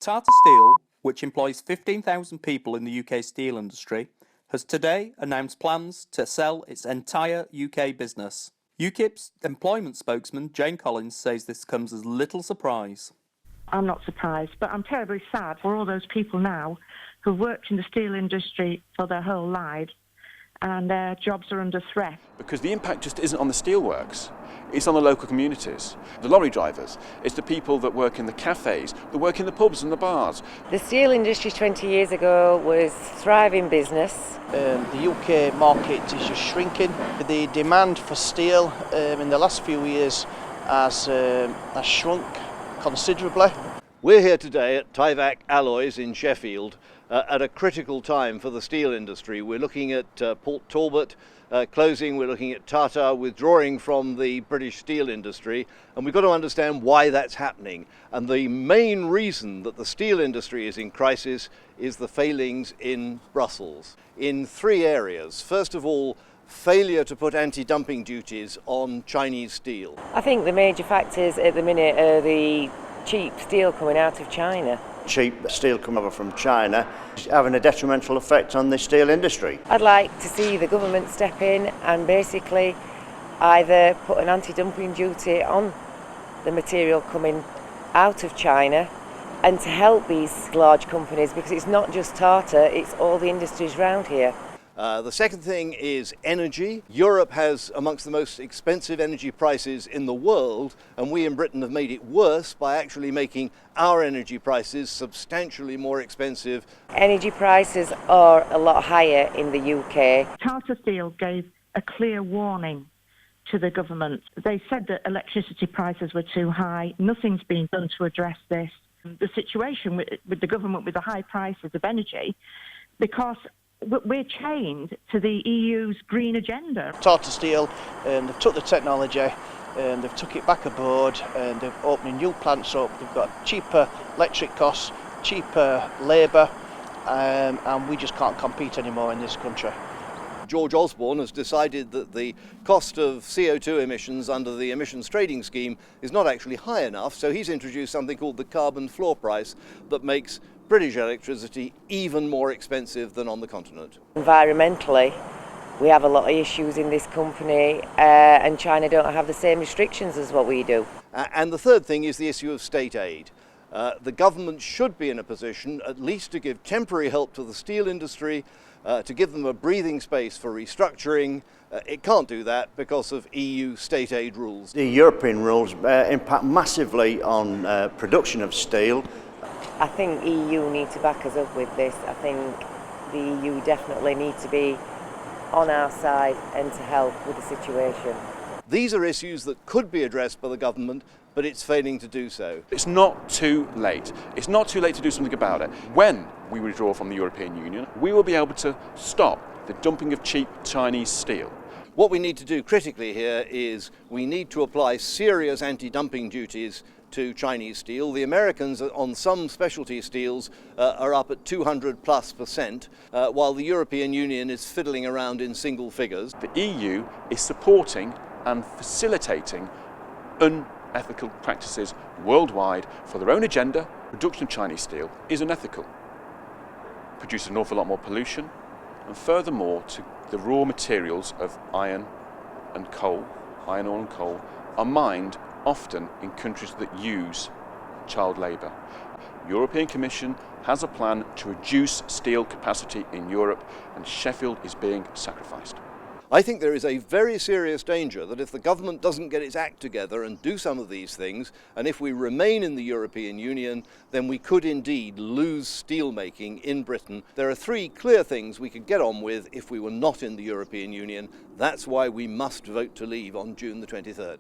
Tata Steel, which employs 15,000 people in the UK steel industry, has today announced plans to sell its entire UK business. UKIP's employment spokesman Jane Collins says this comes as little surprise. I'm not surprised, but I'm terribly sad for all those people now who've worked in the steel industry for their whole lives and their jobs are under threat. Because the impact just isn't on the steelworks, it's on the local communities. The lorry drivers, it's the people that work in the cafes, that work in the pubs and the bars. The steel industry 20 years ago was thriving business. The UK market is just shrinking. The demand for steel in the last few years has shrunk considerably. We're here today at Tyvek Alloys in Sheffield at a critical time for the steel industry. We're looking at Port Talbot closing, we're looking at Tata withdrawing from the British steel industry, and we've got to understand why that's happening. And the main reason that the steel industry is in crisis is the failings in Brussels in three areas. First of all, failure to put anti-dumping duties on Chinese steel. I think the major factors at the minute are the cheap steel coming out of China. Cheap steel coming over from China is having a detrimental effect on the steel industry. I'd like to see the government step in and basically either put an anti-dumping duty on the material coming out of China and to help these large companies, because it's not just Tata, it's all the industries around here. The second thing is energy. Europe has amongst the most expensive energy prices in the world, and we in Britain have made it worse by actually making our energy prices substantially more expensive. Energy prices are a lot higher in the UK. Tata Steel gave a clear warning to the government. They said that electricity prices were too high. Nothing's been done to address this. The situation with the government with the high prices of energy, because we're chained to the EU's green agenda. Tata Steel, they've took the technology and they've took it back aboard and they're opening new plants up. They've got cheaper electric costs, cheaper labour, and we just can't compete anymore in this country. George Osborne has decided that the cost of CO2 emissions under the emissions trading scheme is not actually high enough, so he's introduced something called the carbon floor price that makes British electricity even more expensive than on the continent. Environmentally, we have a lot of issues in this company and China don't have the same restrictions as what we do. And the third thing is the issue of state aid. The government should be in a position at least to give temporary help to the steel industry, to give them a breathing space for restructuring. It can't do that because of EU state aid rules. The European rules impact massively on production of steel. I think EU need to back us up with this. I think the EU definitely need to be on our side and to help with the situation. These are issues that could be addressed by the government, but it's failing to do so. It's not too late. It's not too late to do something about it. When we withdraw from the European Union, we will be able to stop the dumping of cheap Chinese steel. What we need to do critically here is we need to apply serious anti-dumping duties to Chinese steel. The Americans on some specialty steels are up at 200+%, while the European Union is fiddling around in single figures. The EU is supporting and facilitating unethical practices worldwide for their own agenda. Production of Chinese steel is unethical, produces an awful lot more pollution, and furthermore, the raw materials of iron and coal, iron ore and coal, are mined often in countries that use child labour. European Commission has a plan to reduce steel capacity in Europe, and Sheffield is being sacrificed. I think there is a very serious danger that if the government doesn't get its act together and do some of these things, and if we remain in the European Union, then we could indeed lose steel making in Britain. There are three clear things we could get on with if we were not in the European Union. That's why we must vote to leave on June the 23rd.